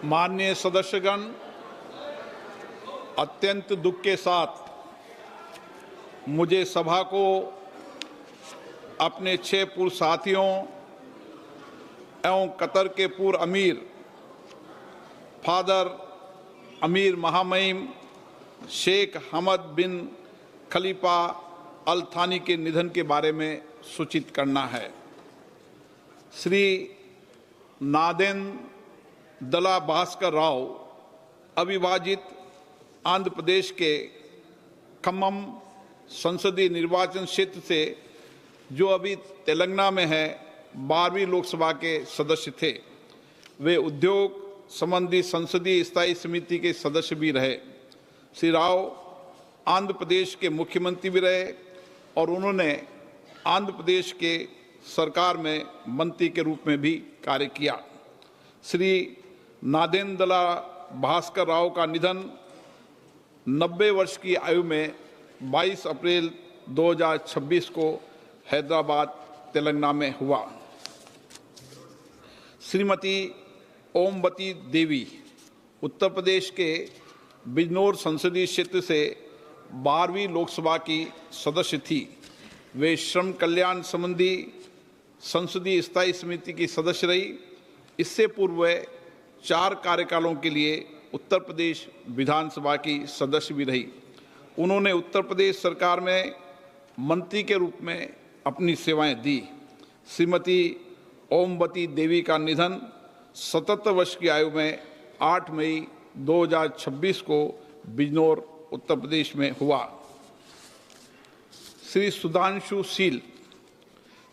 माननीय सदस्यगण, अत्यंत दुख के साथ मुझे सभा को अपने 6 पूर्व साथियों एवं कतर के पूर्व अमीर फादर अमीर महामहिम शेख हमद बिन खलीफा अल थानी के निधन के बारे में सूचित करना है। श्री नादेन दला भास्कर राव अविभाजित आंध्र प्रदेश के खम्मम संसदीय निर्वाचन क्षेत्र से, जो अभी तेलंगाना में है, 12वीं लोकसभा के सदस्य थे। वे उद्योग संबंधी संसदीय स्थायी समिति के सदस्य भी रहे। श्री राव आंध्र प्रदेश के मुख्यमंत्री भी रहे और उन्होंने आंध्र प्रदेश के सरकार में मंत्री के रूप में भी कार्य किया। श्री नादेन दला भास्कर राव का निधन 90 वर्ष की आयु में 22 अप्रैल 2026 को हैदराबाद, तेलंगाना में हुआ। श्रीमती ओमवती देवी उत्तर प्रदेश के बिजनौर संसदीय क्षेत्र से 12वीं लोकसभा की सदस्य थी। वे श्रम कल्याण संबंधी संसदीय स्थायी समिति की सदस्य रही। इससे पूर्व वे 4 कार्यकालों के लिए उत्तर प्रदेश विधानसभा की सदस्य भी रही। उन्होंने उत्तर प्रदेश सरकार में मंत्री के रूप में अपनी सेवाएं दी। श्रीमती ओमवती देवी का निधन 77 वर्ष की आयु में 8 मई 2026 को बिजनौर, उत्तर प्रदेश में हुआ। श्री सुधांशु शील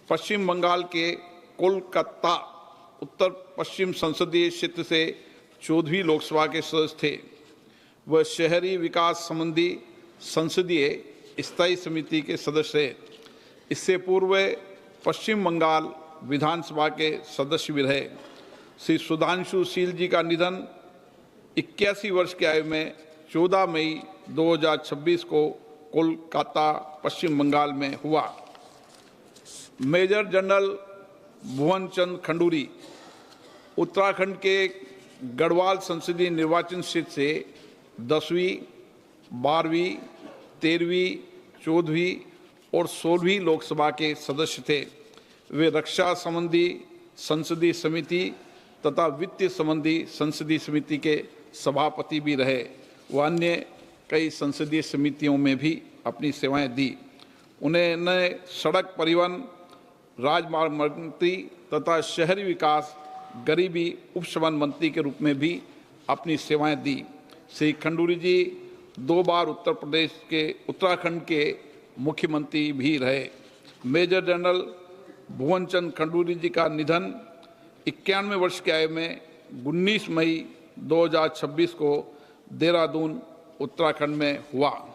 पश्चिम बंगाल के कोलकाता उत्तर पश्चिम संसदीय क्षेत्र से 14वीं लोकसभा के सदस्य थे। वह शहरी विकास संबंधी संसदीय स्थायी समिति के सदस्य थे। इससे पूर्व पश्चिम बंगाल विधानसभा के सदस्य भी रहे। श्री सुधांशु शील जी का निधन 81 वर्ष की आयु में 14 मई 2026 को कोलकाता, पश्चिम बंगाल में हुआ। मेजर जनरल भुवन चंद खंडूरी उत्तराखंड के गढ़वाल संसदीय निर्वाचन क्षेत्र से 10वीं, 12वीं, 13वीं, 14वीं और 16वीं लोकसभा के सदस्य थे। वे रक्षा संबंधी संसदीय समिति तथा वित्त संबंधी संसदीय समिति के सभापति भी रहे। वह अन्य कई संसदीय समितियों में भी अपनी सेवाएं दी। उन्होंने सड़क परिवहन, राजमार्ग मंत्री तथा शहरी विकास, गरीबी उपशमन मंत्री के रूप में भी अपनी सेवाएं दी। श्री खंडूरी जी 2 बार उत्तर प्रदेश के उत्तराखंड के मुख्यमंत्री भी रहे। मेजर जनरल भुवन चंद खंडूरी जी का निधन 91 वर्ष की आयु में 19 मई 2026 को देहरादून, उत्तराखंड में हुआ।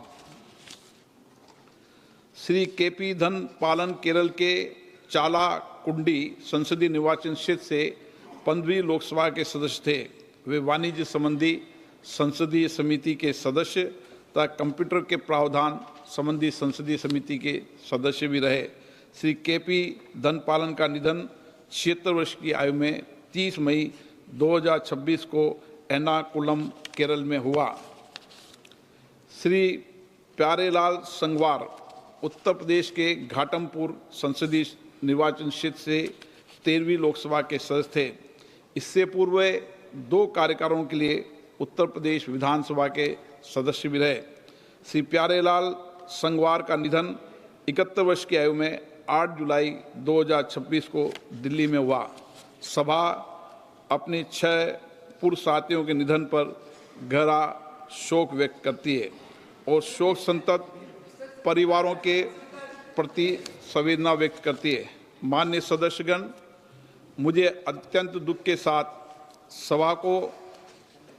श्री केपी धन पालन केरल के चाला कुंडी संसदीय निर्वाचन क्षेत्र से 15वीं लोकसभा के सदस्य थे। वे वाणिज्य संबंधी संसदीय समिति के सदस्य तथा कंप्यूटर के प्रावधान संबंधी संसदीय समिति के सदस्य भी रहे। श्री केपी धन पालन का निधन 76 वर्ष की आयु में 30 मई 2026 को एर्नाकुलम, केरल में हुआ। श्री प्यारेलाल संगवार उत्तर प्रदेश के घाटमपुर संसदीय निर्वाचन क्षेत्र से 13वीं लोकसभा के सदस्य थे। इससे पूर्व 2 कार्यकालों के लिए उत्तर प्रदेश विधानसभा के सदस्य भी रहे। श्री प्यारेलाल संगवार का निधन 71 वर्ष की आयु में 8 जुलाई 2026 को दिल्ली में हुआ। सभा अपने 6 पूर्व साथियों के निधन पर गहरा शोक व्यक्त करती है और शोक संतप्त परिवारों के प्रति संवेदना व्यक्त करती है। माननीय सदस्यगण, मुझे अत्यंत दुख के साथ सभा को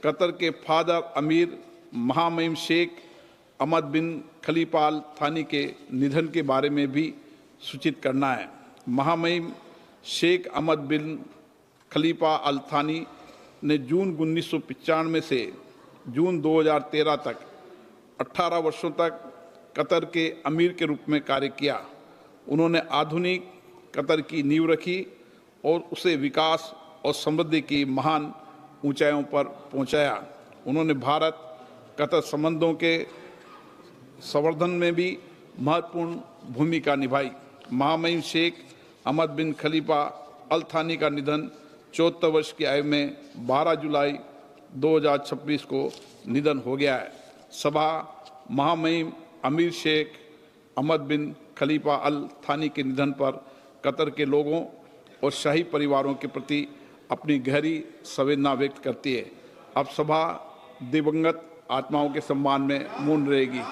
कतर के फादर अमीर महामहिम शेख अहमद बिन खलीफा अल थानी के निधन के बारे में भी सूचित करना है। महामहिम शेख अहमद बिन खलीफा अल थानी ने जून 1995 से जून 2013 तक 18 वर्षों तक कतर के अमीर के रूप में कार्य किया। उन्होंने आधुनिक कतर की नींव रखी और उसे विकास और समृद्धि की महान ऊंचाइयों पर पहुंचाया। उन्होंने भारत कतर संबंधों के संवर्धन में भी महत्वपूर्ण भूमिका निभाई। महामहिम शेख अहमद बिन खलीफा अल थानी का निधन 74 वर्ष की आयु में 12 जुलाई 2026 को निधन हो गया है। सभा महामहिम अमीर शेख अहमद बिन खलीफा अल थानी के निधन पर कतर के लोगों और शाही परिवारों के प्रति अपनी गहरी संवेदना व्यक्त करती है। अब सभा दिवंगत आत्माओं के सम्मान में मौन रहेगी।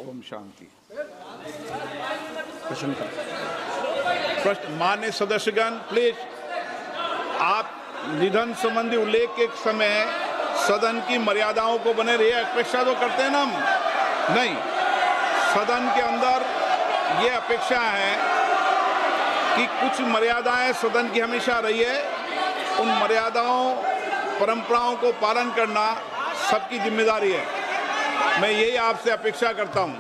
ओम शांति। प्रश्न मान्य सदस्यगण, प्लीज आप निधन संबंधी उल्लेख के समय सदन की मर्यादाओं को बने रहिए। अपेक्षा तो करते हैं ना हम, नहीं, सदन के अंदर ये अपेक्षा है कि कुछ मर्यादाएं सदन की हमेशा रही है। उन मर्यादाओं परंपराओं को पालन करना सबकी जिम्मेदारी है। मैं यही आपसे अपेक्षा करता हूं।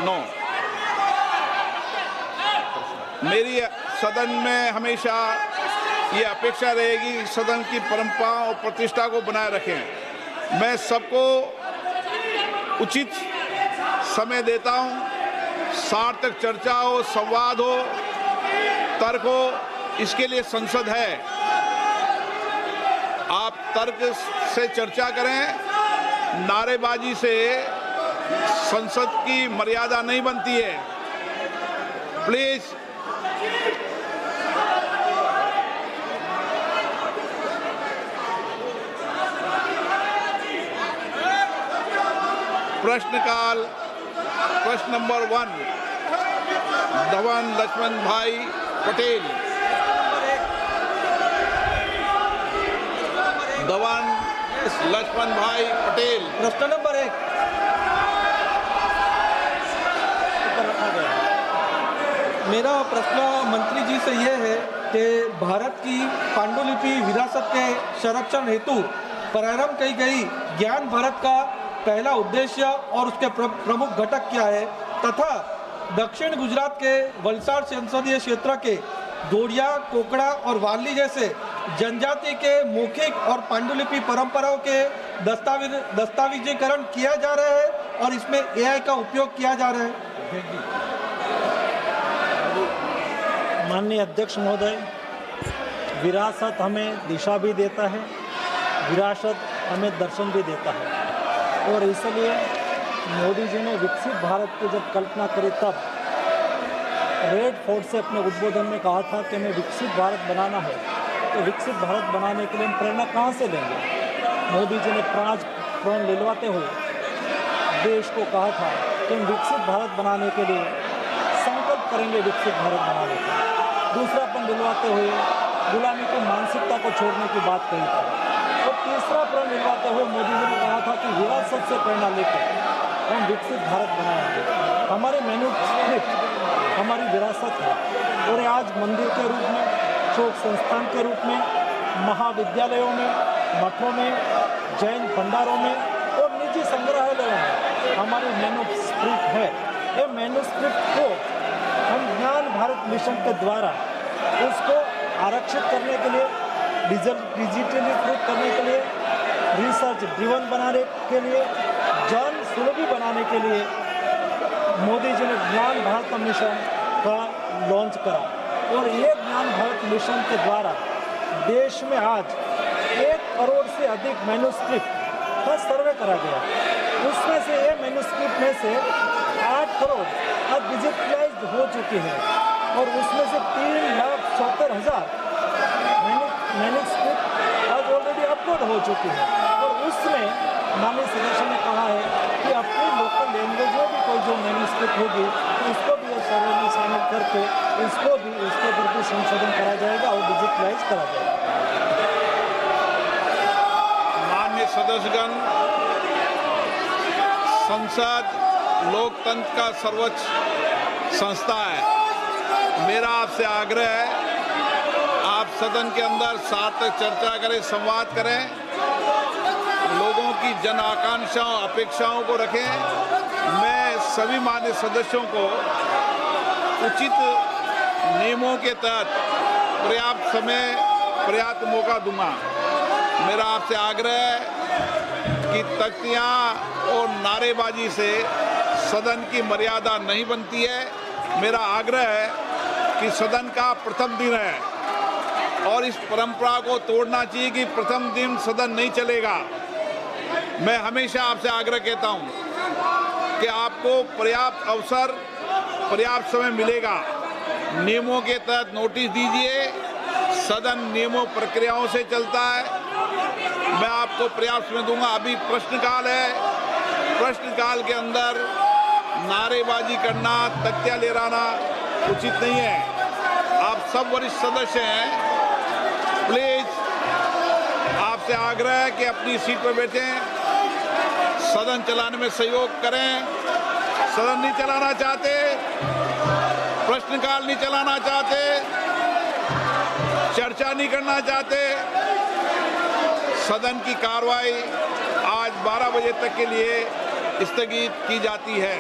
नो, मेरी सदन में हमेशा ये अपेक्षा रहेगी सदन की परंपरा और प्रतिष्ठा को बनाए रखें। मैं सबको उचित समय देता हूं, सार्थक चर्चा हो, संवाद हो, तर्क हो, इसके लिए संसद है। आप तर्क से चर्चा करें, नारेबाजी से संसद की मर्यादा नहीं बनती है। प्लीज प्रश्नकाल। प्रश्न नंबर 1 धवन लक्ष्मण भाई पटेल। धवन लक्ष्मण भाई पटेल। प्रश्न नंबर 1 मेरा प्रश्न मंत्री जी से यह है कि भारत की पांडुलिपि विरासत के संरक्षण हेतु प्रारंभ की गई ज्ञान भारत का पहला उद्देश्य और उसके प्रमुख घटक क्या है, तथा दक्षिण गुजरात के वलसाड संसदीय क्षेत्र के दोड़िया, कोकड़ा और वाली जैसे जनजाति के मौखिक और पांडुलिपि परंपराओं के दस्तावेजीकरण किया जा रहा है और इसमें AI का उपयोग किया जा रहा है। माननीय अध्यक्ष महोदय, विरासत हमें दिशा भी देता है, विरासत हमें दर्शन भी देता है, और इसलिए मोदी जी ने विकसित भारत की जब कल्पना करी तब रेड फोर्ट से अपने उद्बोधन में कहा था कि हमें विकसित भारत बनाना है। तो विकसित भारत बनाने के लिए हम प्रेरणा कहाँ से लेंगे? मोदी जी ने प्रण दिलवाते हुए देश को कहा था कि हम विकसित भारत बनाने के लिए संकल्प करेंगे, विकसित भारत बनाने का। दूसरापन दिलवाते हुए गुलामी की मानसिकता को छोड़ने की बात कही थी, और तीसरा प्रण दिलवाते हुए मोदी जी ने कहा था कि विरासत से प्रेरणा लेकर हम विकसित भारत बनाएंगे। हमारे मैन्युस्क्रिप्ट हमारी विरासत है, और आज मंदिर के रूप में, शोक संस्थान के रूप में, महाविद्यालयों में, मठों में, जैन भंडारों में और निजी संग्रहालयों में हमारी मैन्युस्क्रिप्ट है। ये मैन्युस्क्रिप्ट को हम ज्ञान भारत मिशन के द्वारा उसको आरक्षित करने के लिए, डिजिटलीकृत करने के लिए, रिसर्च ड्रिवन बनाने के लिए, जन सुलभी बनाने के लिए मोदी जी ने ज्ञान भारत मिशन का लॉन्च करा, और ये ज्ञान भारत मिशन के द्वारा देश में आज 1 करोड़ से अधिक मैन्युस्क्रिप्ट का सर्वे करा गया। उसमें से ये मैन्युस्क्रिप्ट में से 8 करोड़ अब डिजिटलाइज्ड हो चुकी है, और उसमें से 3,70,000 मैन्युस्क्रिप्ट आज ऑलरेडी अपलोड हो चुकी है। और उसमें माननीय सदस्य ने कहा है कि अपनी लोकल लैंग्वेज में भी कोई जो मैन्युस्क्रिप्ट होगी तो उसको भी सर्वे में शामिल करके उसको भी, उसके ऊपर भी संशोधन करा जाएगा और डिजिटलाइज करा जाएगा। माननीय माननीय सदस्यगण, संसद लोकतंत्र का सर्वोच्च संस्था है। मेरा आपसे आग्रह है, आप सदन के अंदर सार्थक चर्चा करें, संवाद करें, लोगों की जन आकांक्षाओं अपेक्षाओं को रखें। मैं सभी माननीय सदस्यों को उचित नियमों के तहत पर्याप्त समय, पर्याप्त मौका दूंगा। मेरा आपसे आग्रह है कि तख्तियां और नारेबाजी से सदन की मर्यादा नहीं बनती है। मेरा आग्रह है कि सदन का प्रथम दिन है और इस परंपरा को तोड़ना चाहिए कि प्रथम दिन सदन नहीं चलेगा। मैं हमेशा आपसे आग्रह कहता हूं कि आपको पर्याप्त अवसर, पर्याप्त समय मिलेगा। नियमों के तहत नोटिस दीजिए। सदन नियमों प्रक्रियाओं से चलता है। मैं आपको पर्याप्त समय दूंगा। अभी प्रश्नकाल है। प्रश्नकाल के अंदर नारेबाजी करना, तख्तियां लहराना उचित नहीं है। आप सब वरिष्ठ सदस्य हैं, प्लीज आपसे आग्रह है कि अपनी सीट पर बैठें, सदन चलाने में सहयोग करें। सदन नहीं चलाना चाहते, प्रश्नकाल नहीं चलाना चाहते, चर्चा नहीं करना चाहते, सदन की कार्रवाई आज 12 बजे तक के लिए स्थगित की जाती है।